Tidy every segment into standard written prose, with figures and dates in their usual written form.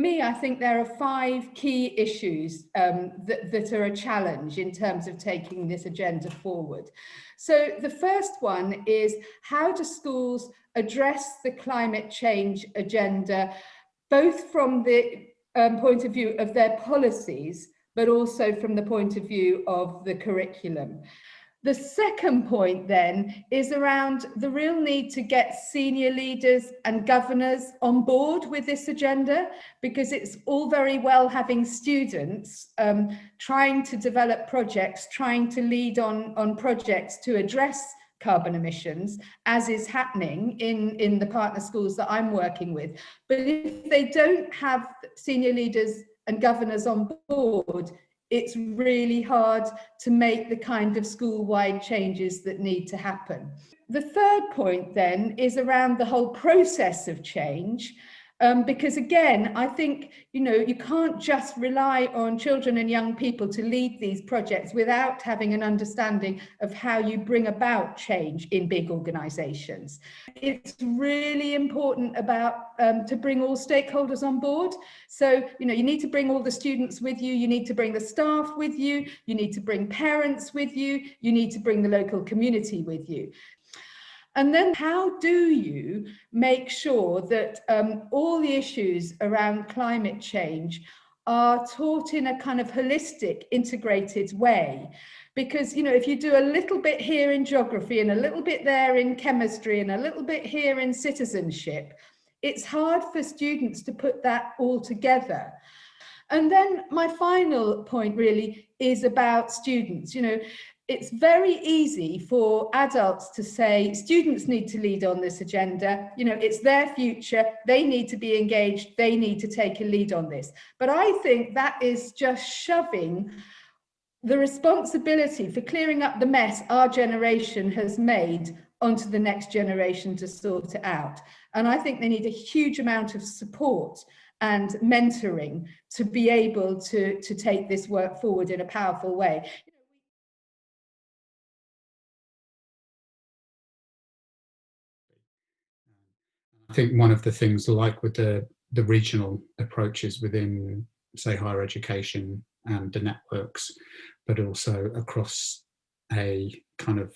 me, I think there are 5 key issues that are a challenge in terms of taking this agenda forward. So the first one is, how do schools address the climate change agenda, both from the point of view of their policies, but also from the point of view of the curriculum? The second point then is around the real need to get senior leaders and governors on board with this agenda, because it's all very well having students trying to develop projects, trying to lead on projects to address carbon emissions, as is happening in the partner schools that I'm working with. But if they don't have senior leaders and governors on board, it's really hard to make the kind of school-wide changes that need to happen. The third point then is around the whole process of change, because again, I think, you can't just rely on children and young people to lead these projects without having an understanding of how you bring about change in big organisations. It's really important to bring all stakeholders on board. So, you need to bring all the students with you, you need to bring the staff with you, you need to bring parents with you, you need to bring the local community with you. And then how do you make sure that all the issues around climate change are taught in a kind of holistic, integrated way? Because, if you do a little bit here in geography and a little bit there in chemistry and a little bit here in citizenship, it's hard for students to put that all together. And then my final point really is about students. It's very easy for adults to say students need to lead on this agenda, it's their future, they need to be engaged, they need to take a lead on this. But I think that is just shoving the responsibility for clearing up the mess our generation has made onto the next generation to sort it out. And I think they need a huge amount of support and mentoring to be able to take this work forward in a powerful way. I think one of the things, like with the regional approaches within, say, higher education and the networks, but also across a kind of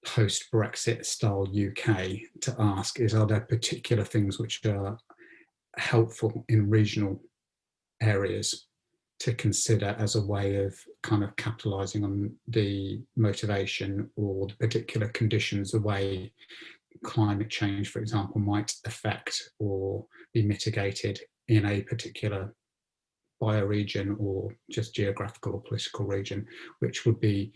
post-Brexit style UK, to ask is, are there particular things which are helpful in regional areas to consider as a way of kind of capitalising on the motivation or the particular conditions, the way climate change, for example, might affect or be mitigated in a particular bioregion or just geographical or political region, which would be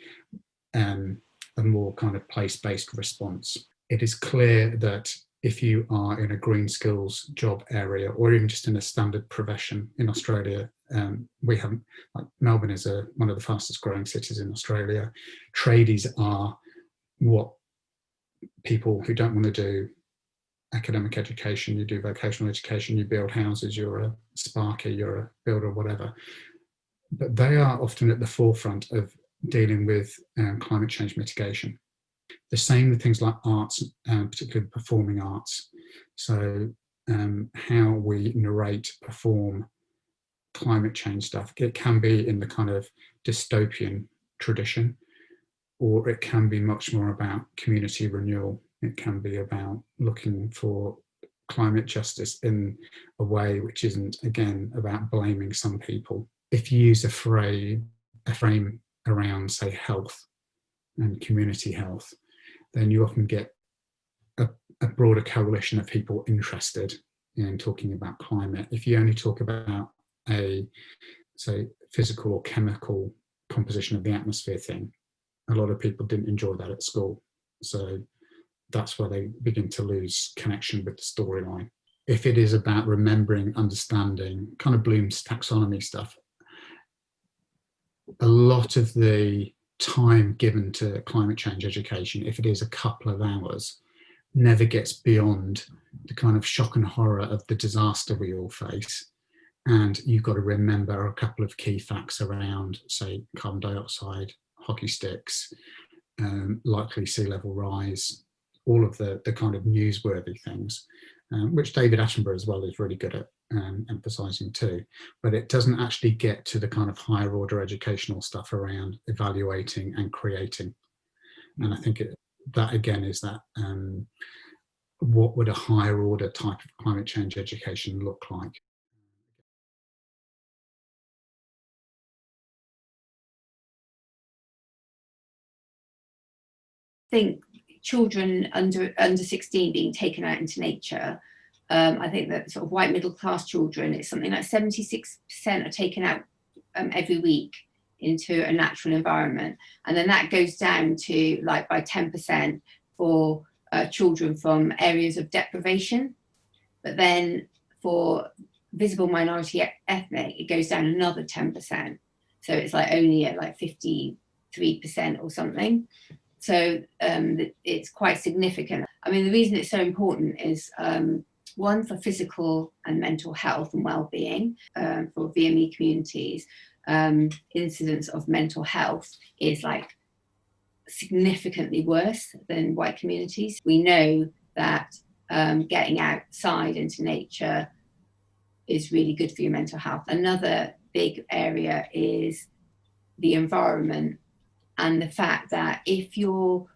a more kind of place-based response. It is clear that if you are in a green skills job area, or even just in a standard profession in Australia, we have, like, Melbourne is one of the fastest growing cities in Australia. Tradies are what people who don't want to do academic education, you do vocational education, you build houses, you're a sparker, you're a builder, whatever. But they are often at the forefront of dealing with climate change mitigation. The same with things like arts, particularly performing arts. So how we narrate, perform climate change stuff. It can be in the kind of dystopian tradition, or it can be much more about community renewal. It can be about looking for climate justice in a way which isn't, again, about blaming some people. If you use a frame around, say, health and community health, then you often get a broader coalition of people interested in talking about climate. If you only talk about a, say, physical or chemical composition of the atmosphere thing, a lot of people didn't enjoy that at school. So that's where they begin to lose connection with the storyline. If it is about remembering, understanding, kind of Bloom's taxonomy stuff, a lot of the time given to climate change education, if it is a couple of hours, never gets beyond the kind of shock and horror of the disaster we all face. And you've got to remember a couple of key facts around, say, carbon dioxide, hockey sticks, likely sea level rise, all of the kind of newsworthy things, which David Attenborough as well is really good at emphasising too, but it doesn't actually get to the kind of higher order educational stuff around evaluating and creating. And I think that again is that what would a higher order type of climate change education look like? I think children under 16 being taken out into nature, I think that sort of white middle class children, it's something like 76% are taken out every week into a natural environment, and then that goes down to like by 10% for children from areas of deprivation. But then for visible minority ethnic, it goes down another 10%. So it's like only at like 53% or something. So it's quite significant. I mean, the reason it's so important is one, for physical and mental health and well-being for VME communities. Incidence of mental health is like significantly worse than white communities. We know that getting outside into nature is really good for your mental health. Another big area is the environment, and the fact that if you're,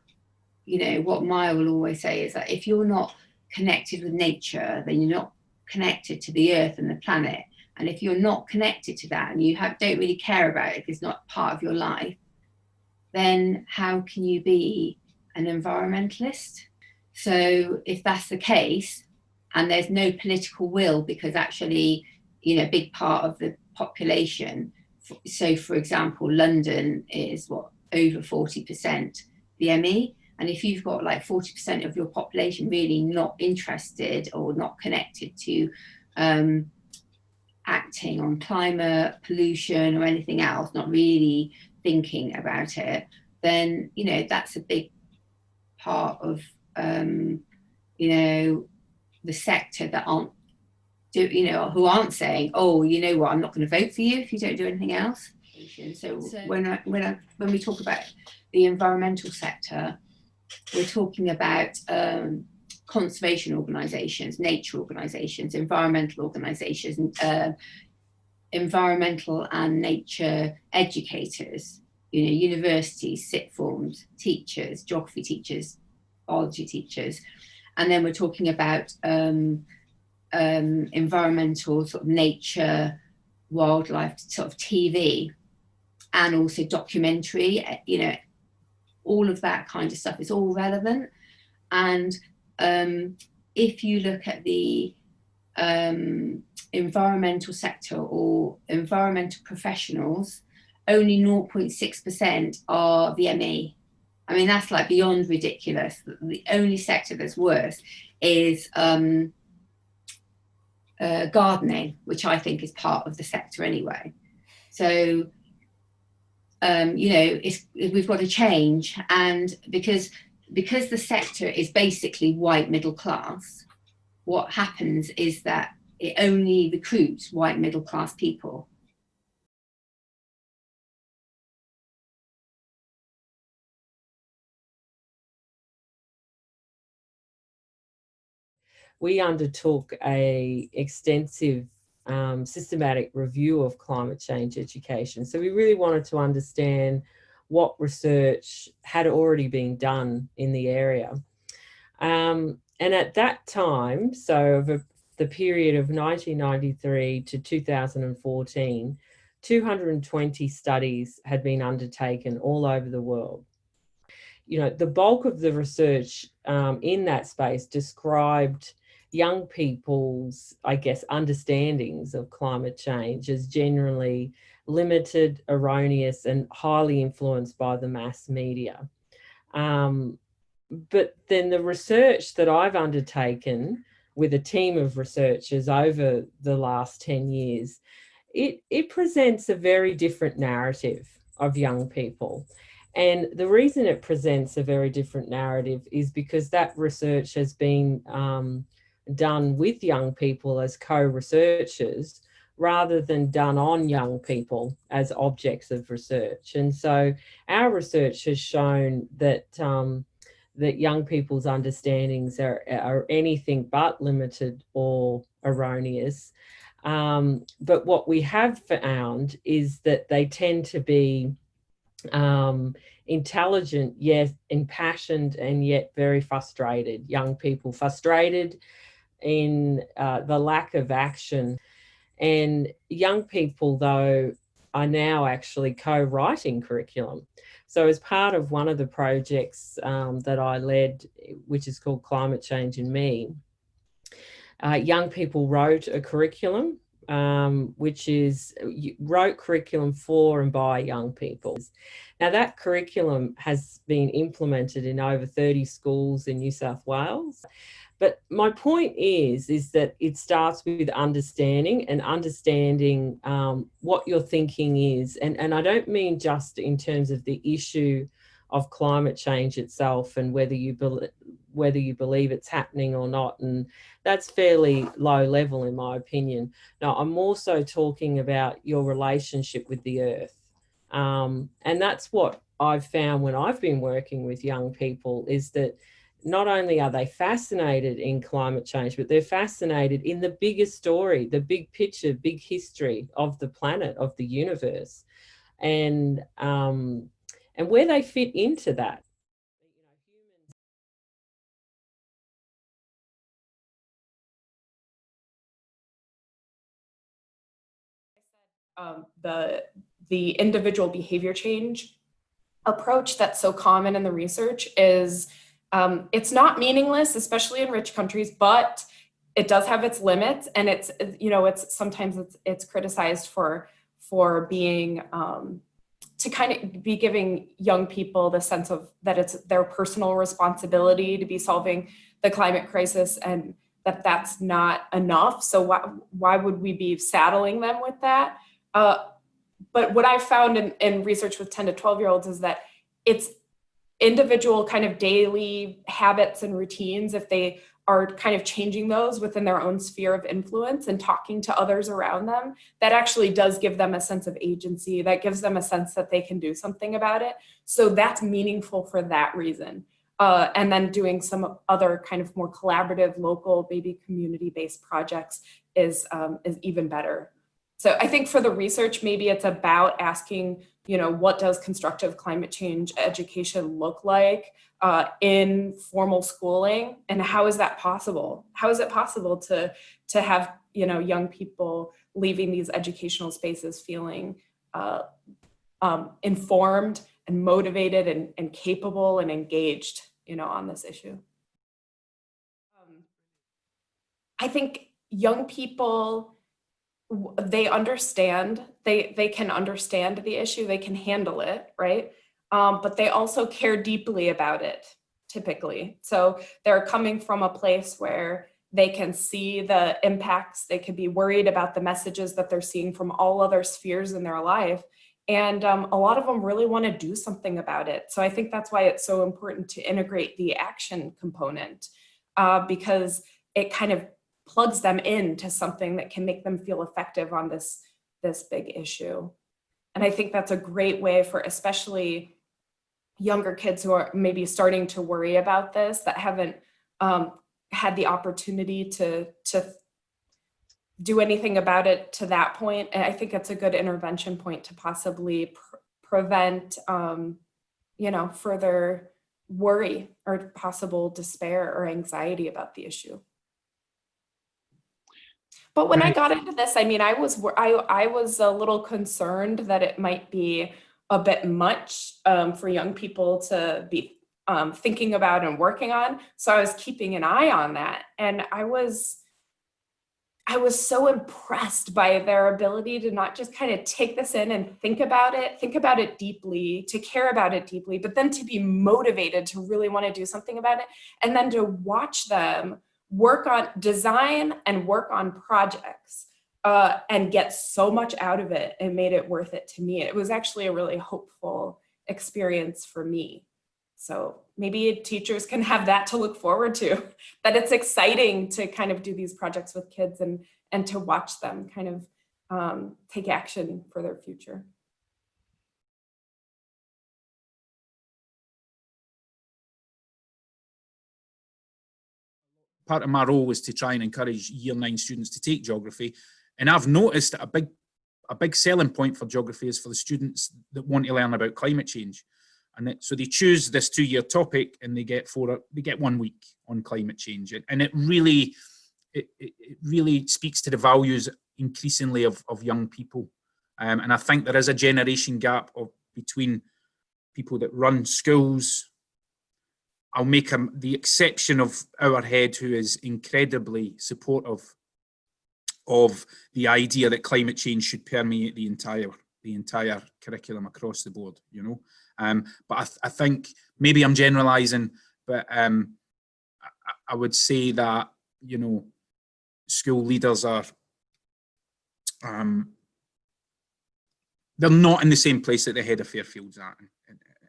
you know, what Maya will always say is that if you're not connected with nature, then you're not connected to the earth and the planet. And if you're not connected to that and you don't really care about it, if it's not part of your life, then how can you be an environmentalist? So if that's the case, and there's no political will, because actually, you know, a big part of the population, so for example, London is what, over 40% VME, and if you've got like 40% of your population really not interested or not connected to acting on climate, pollution or anything else, not really thinking about it, then, you know, that's a big part of, you know, the sector that aren't who aren't saying, oh, you know what, I'm not going to vote for you if you don't do anything else. So when we talk about the environmental sector, we're talking about conservation organisations, nature organisations, environmental organisations, environmental and nature educators, you know, universities, sixth forms, teachers, geography teachers, biology teachers, and then we're talking about environmental sort of nature, wildlife sort of TV, and also documentary, you know, all of that kind of stuff is all relevant. And if you look at the environmental sector or environmental professionals, only 0.6% are VME. I mean, that's like beyond ridiculous. The only sector that's worse is gardening, which I think is part of the sector anyway. So, you know, we've got to change, and because the sector is basically white middle class, what happens is that it only recruits white middle class people. We undertook an extensive systematic review of climate change education. So we really wanted to understand what research had already been done in the area. And at that time, so over the period of 1993 to 2014, 220 studies had been undertaken all over the world. You know, the bulk of the research in that space described young people's, I guess, understandings of climate change as generally limited, erroneous, and highly influenced by the mass media. But then the research that I've undertaken with a team of researchers over the last 10 years, it presents a very different narrative of young people. And the reason it presents a very different narrative is because that research has been done with young people as co-researchers rather than done on young people as objects of research. And so our research has shown that that young people's understandings are anything but limited or erroneous. But what we have found is that they tend to be intelligent, yet impassioned, and yet very frustrated. Young people frustrated in the lack of action. And young people, though, are now actually co-writing curriculum. So as part of one of the projects that I led, which is called Climate Change in Me, young people wrote a curriculum, which is wrote curriculum for and by young people. Now that curriculum has been implemented in over 30 schools in New South Wales. But my point is that it starts with understanding what your thinking is. And I don't mean just in terms of the issue of climate change itself and whether you believe it's happening or not. And that's fairly low level in my opinion. Now, I'm also talking about your relationship with the earth. And that's what I've found when I've been working with young people, is that not only are they fascinated in climate change, but they're fascinated in the bigger story, the big picture, big history of the planet, of the universe, and where they fit into that. The individual behavior change approach that's so common in the research is it's not meaningless, especially in rich countries, but it does have its limits, and it's sometimes it's criticized for being to kind of be giving young people the sense of that it's their personal responsibility to be solving the climate crisis, and that's not enough. So why would we be saddling them with that? But what I found in research with 10 to 12-year-olds is that it's individual kind of daily habits and routines, if they are kind of changing those within their own sphere of influence and talking to others around them, that actually does give them a sense of agency, that gives them a sense that they can do something about it. So that's meaningful for that reason. And then doing some other kind of more collaborative, local, maybe community-based projects is even better. So I think for the research, maybe it's about asking, what does constructive climate change education look like in formal schooling, and how is that possible? How is it possible to have, young people leaving these educational spaces feeling informed and motivated and capable and engaged, on this issue? I think young people, they understand, they can understand the issue, they can handle it, right? But they also care deeply about it, typically. So they're coming from a place where they can see the impacts, they could be worried about the messages that they're seeing from all other spheres in their life. And a lot of them really want to do something about it. So I think that's why it's so important to integrate the action component, because it kind of plugs them into something that can make them feel effective on this big issue. And I think that's a great way for especially younger kids who are maybe starting to worry about this, that haven't had the opportunity to do anything about it to that point. And I think it's a good intervention point to possibly prevent further worry or possible despair or anxiety about the issue. But when I got into this, I mean, I was a little concerned that it might be a bit much for young people to be thinking about and working on. So I was keeping an eye on that. And I was so impressed by their ability to not just kind of take this in and think about it deeply, to care about it deeply, but then to be motivated to really want to do something about it. And then to watch them design and work on projects and get so much out of it, and made it worth it to me. It was actually a really hopeful experience for me. So maybe teachers can have that to look forward to, that it's exciting to kind of do these projects with kids and to watch them kind of take action for their future. Part of my role was to try and encourage Year 9 students to take geography. And I've noticed that a big selling point for geography is for the students that want to learn about climate change. And so they choose this 2-year topic and they get 1 week on climate change. And it really speaks to the values increasingly of young people. And I think there is a generation gap between people that run schools. I'll make the exception of our head, who is incredibly supportive of the idea that climate change should permeate the entire curriculum across the board, you know. But I think maybe I'm generalising, but I would say that, you know, school leaders are they're not in the same place that the head of Fairfield's at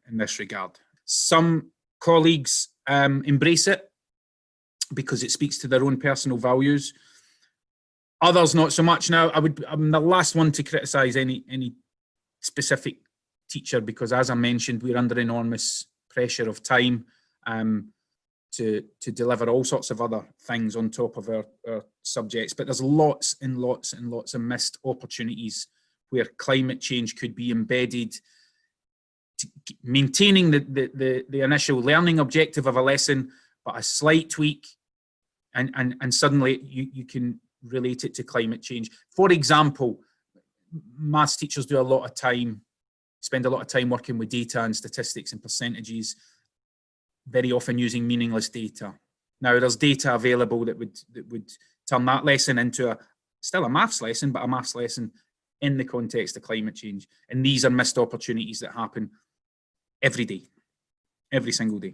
in this regard. Some colleagues embrace it because it speaks to their own personal values. Others not so much. Now, I'm the last one to criticise any specific teacher, because, as I mentioned, we're under enormous pressure of time to deliver all sorts of other things on top of our subjects. But there's lots and lots and lots of missed opportunities where climate change could be embedded, maintaining the initial learning objective of a lesson, but a slight tweak, and suddenly you can relate it to climate change. For example, maths teachers spend a lot of time working with data and statistics and percentages, very often using meaningless data. Now, there's data available that would turn that lesson into still a maths lesson, but a maths lesson in the context of climate change. And these are missed opportunities that happen every day, every single day,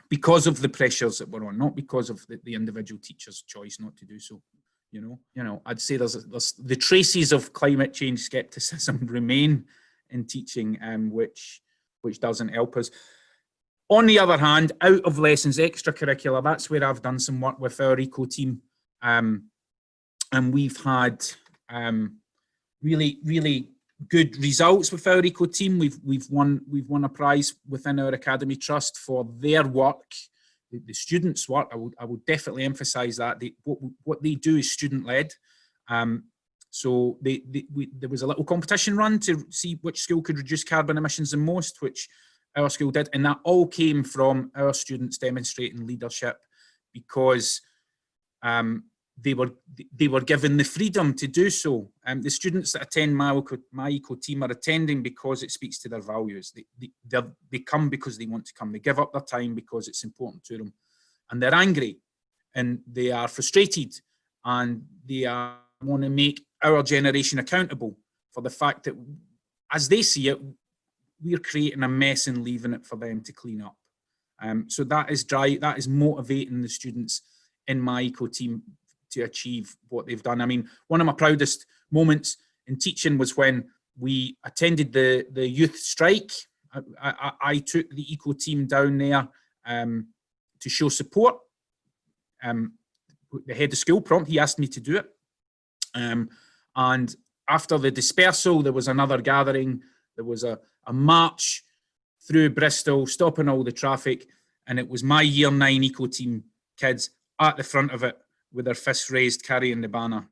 because of the pressures that we're on, not because of the individual teacher's choice not to do so. You know, I'd say there's the traces of climate change skepticism remain in teaching, which doesn't help us. On the other hand, out of lessons, extracurricular, that's where I've done some work with our eco team, and we've had really, really good results with our eco team. We've won a prize within our Academy Trust for their work, the students' work. I would definitely emphasise that what they do is student-led. So there was a little competition run to see which school could reduce carbon emissions the most, which our school did, and that all came from our students demonstrating leadership, because they were given the freedom to do so. The students that attend my eco team are attending because it speaks to their values. They come because they want to come. They give up their time because it's important to them, and they're angry, and they are frustrated, and they want to make our generation accountable for the fact that, as they see it, we're creating a mess and leaving it for them to clean up. So that is motivating the students in my eco team to achieve what they've done. I mean, one of my proudest moments in teaching was when we attended the youth strike. I took the eco team down there to show support. The head of school he asked me to do it. And after the dispersal, there was another gathering. There was a march through Bristol, stopping all the traffic, and it was my Year 9 eco team kids at the front of it with their fists raised, carrying the banner.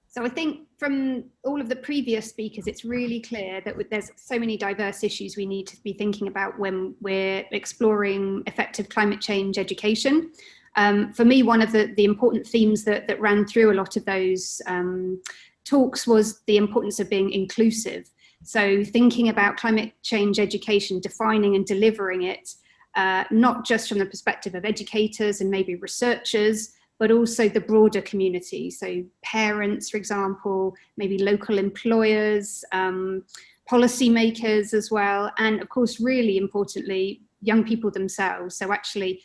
So I think from all of the previous speakers, it's really clear that there's so many diverse issues we need to be thinking about when we're exploring effective climate change education. For me, one of the important themes that ran through a lot of those talks was the importance of being inclusive. So thinking about climate change education, defining and delivering it, not just from the perspective of educators and maybe researchers, but also the broader community. So parents, for example, maybe local employers, policymakers as well. And of course, really importantly, young people themselves. So actually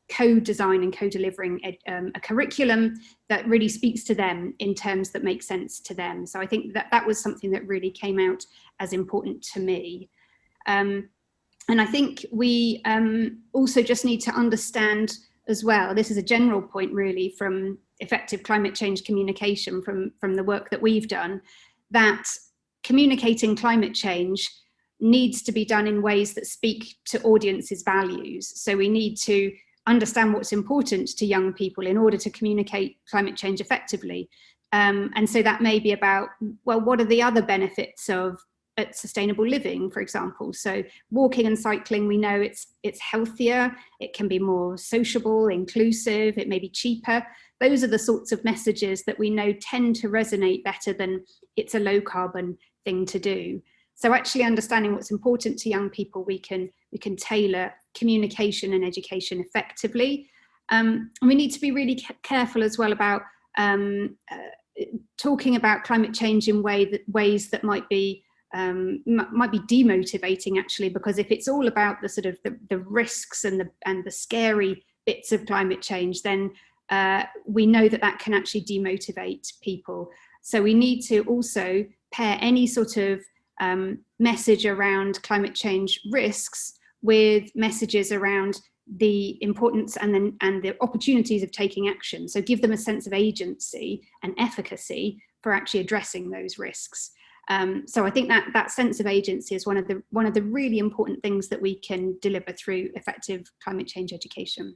co-design and co-delivering a curriculum that really speaks to them in terms that make sense to them. So I think that was something that really came out as important to me. And I think we also just need to understand as well, this is a general point really from effective climate change communication from the work that we've done, that communicating climate change needs to be done in ways that speak to audiences' values. So we need to understand what's important to young people in order to communicate climate change effectively. And so that may be about, well, what are the other benefits of sustainable living, for example? So walking and cycling, we know it's healthier, it can be more sociable, inclusive, it may be cheaper. Those are the sorts of messages that we know tend to resonate better than it's a low carbon thing to do. So actually understanding what's important to young people, we can tailor communication and education effectively. And we need to be really careful as well about talking about climate change in ways that might be demotivating, actually, because if it's all about the sort of the risks and the scary bits of climate change, then we know that can actually demotivate people. So we need to also pair any sort of message around climate change risks with messages around the importance and the opportunities of taking action. So give them a sense of agency and efficacy for actually addressing those risks. So I think that sense of agency is one of the really important things that we can deliver through effective climate change education.